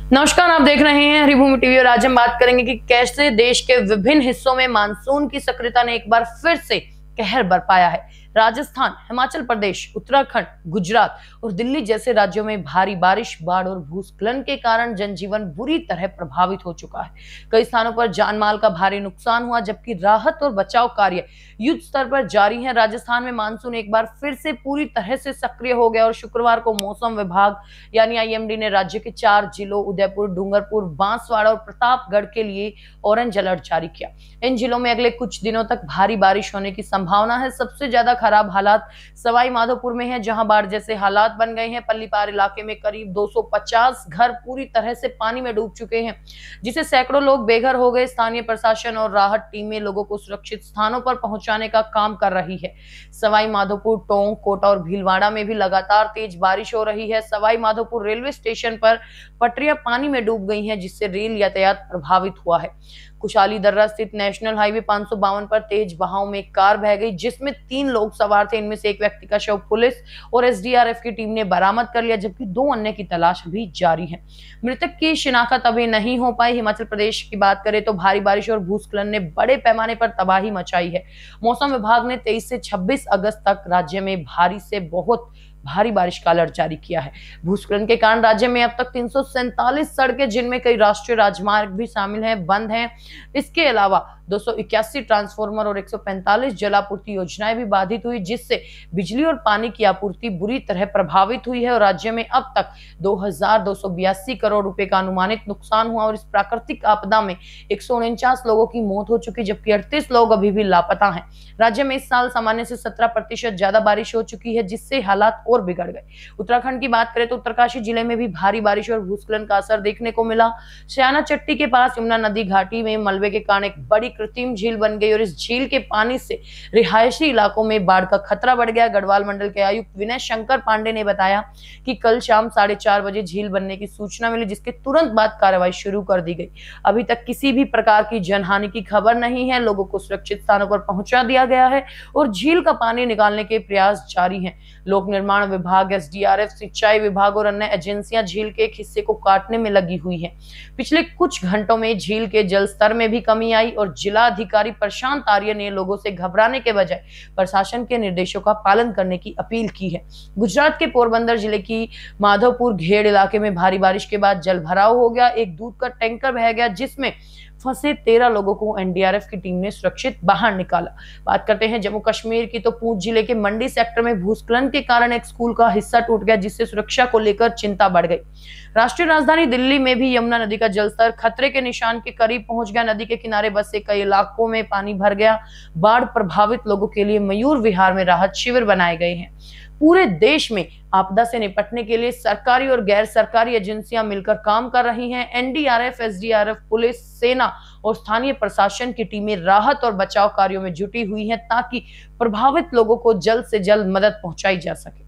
नमस्कार, आप देख रहे हैं हरिभूमि टीवी और आज हम बात करेंगे कि कैसे देश के विभिन्न हिस्सों में मानसून की सक्रियता ने एक बार फिर से कहर बरपाया है। राजस्थान, हिमाचल प्रदेश, उत्तराखंड, गुजरात और दिल्ली जैसे राज्यों में भारी बारिश, बाढ़ और भूस्खलन के कारण जनजीवन बुरी तरह प्रभावित हो चुका है। कई स्थानों पर जानमाल का भारी नुकसान हुआ, जबकि राहत और बचाव कार्य युद्ध स्तर पर जारी है। राजस्थान में मानसून एक बार फिर से पूरी तरह से सक्रिय हो गया और शुक्रवार को मौसम विभाग यानी आईएमडी ने राज्य के 4 जिलों उदयपुर, डूंगरपुर, बांसवाड़ा और प्रतापगढ़ के लिए ऑरेंज अलर्ट जारी किया। इन जिलों में अगले कुछ दिनों तक भारी बारिश होने की संभावना है। सबसे ज्यादा खराब हालात सवाई माधोपुर में है, जहां बाढ़ जैसे हालात बन गए हैं। पल्लीपार इलाके में करीब 250 घर पूरी तरह से पानी में डूब चुके हैं, जिससे सैकड़ों लोग बेघर हो गए। स्थानीय प्रशासन और राहत टीमें लोगों को सुरक्षित स्थानों पर पहुंचाने का काम कर रही है। सवाई माधोपुर, टोंक, कोटा और भीलवाड़ा में भी लगातार तेज बारिश हो रही है। सवाई माधोपुर रेलवे स्टेशन पर पटरियां पानी में डूब गई हैं, जिससे रेल यातायात प्रभावित हुआ है। कुशाली दर्रा स्थित नेशनल हाईवे 552 पर तेज बहाव में एक कार बह गई, जिसमें 3 लोग सवार थे। इनमें से एक व्यक्ति का शव पुलिस और एसडीआरएफ की टीम ने बरामद कर लिया, जबकि 2 अन्य की तलाश भी जारी है। मृतक की शिनाख्त अभी नहीं हो पाई। हिमाचल प्रदेश की बात करें तो भारी बारिश और भूस्खलन ने बड़े पैमाने पर तबाही मचाई है। मौसम विभाग ने 23 से 26 अगस्त तक राज्य में भारी से बहुत भारी बारिश का अलर्ट जारी किया है। भूस्खलन के कारण राज्य में अब तक 347 सड़कें, जिनमें कई राष्ट्रीय राजमार्ग भी शामिल हैं, बंद हैं। इसके अलावा 281 ट्रांसफार्मर और 145 जलापूर्ति योजनाएं भी बाधित हुई, जिससे बिजली और पानी की आपूर्ति बुरी तरह प्रभावित हुई है। और राज्य में अब तक 2282 करोड़ रुपए का अनुमानित नुकसान हुआ और इस प्राकृतिक आपदा में 149 लोगों की मौत हो चुकी, जबकि 38 लोग अभी भी लापता हैं। राज्य में इस साल सामान्य से 17% ज्यादा बारिश हो चुकी है, जिससे हालात और बिगड़ गए। उत्तराखंड की बात करें तो उत्तरकाशी जिले में भी भारी बारिश और भूस्खलन का असर देखने को मिला। श्याना चट्टी के पास यमुना नदी घाटी में मलबे के कारण एक बड़ी कृत्रिम झील बन गई और इस झील के पानी से रिहायशी इलाकों में बाढ़ का खतरा बढ़ गया। गढ़वाल मंडल के आयुक्त विनय शंकर पांडे ने बताया कि कल शाम 4:30 बजे झील बनने की सूचना मिली, जिसके तुरंत बाद कार्रवाई शुरू कर दी गई। अभी तक किसी भी प्रकार की जनहानि की खबर नहीं है। लोगों को सुरक्षित स्थानों पर पहुंचा दिया गया है और झील का पानी निकालने के प्रयास जारी हैं। लोक निर्माण विभाग, एसडीआरएफ, सिंचाई विभाग और अन्य एजेंसियां झील के एक हिस्से को काटने में लगी हुई हैं। पिछले कुछ घंटों में झील के जल स्तर में भी कमी आई और जिला अधिकारी प्रशांत आर्य ने लोगों से घबराने के बजाय प्रशासन के निर्देशों का पालन करने की अपील की है। गुजरात के पोरबंदर जिले की माधोपुर घेड़ इलाके में भारी बारिश के बाद जल भराव हो गया। एक दूध का टैंकर बह गया, जिसमें फंसे 13 लोगों को एनडीआरएफ की टीम ने सुरक्षित बाहर निकाला। बात करते हैं जम्मू कश्मीर की तो पूंछ जिले के मंडी सेक्टर में भूस्खलन के कारण एक स्कूल का हिस्सा टूट गया, जिससे सुरक्षा को लेकर चिंता बढ़ गई। राष्ट्रीय राजधानी दिल्ली में भी यमुना नदी का जलस्तर खतरे के निशान के करीब पहुंच गया। नदी के किनारे बसे कई इलाकों में पानी भर गया। बाढ़ प्रभावित लोगों के लिए मयूर विहार में राहत शिविर बनाए गए हैं। पूरे देश में आपदा से निपटने के लिए सरकारी और गैर सरकारी एजेंसियां मिलकर काम कर रही हैं। एनडीआरएफ, एसडीआरएफ, पुलिस, सेना और स्थानीय प्रशासन की टीमें राहत और बचाव कार्यों में जुटी हुई हैं, ताकि प्रभावित लोगों को जल्द से जल्द मदद पहुंचाई जा सके।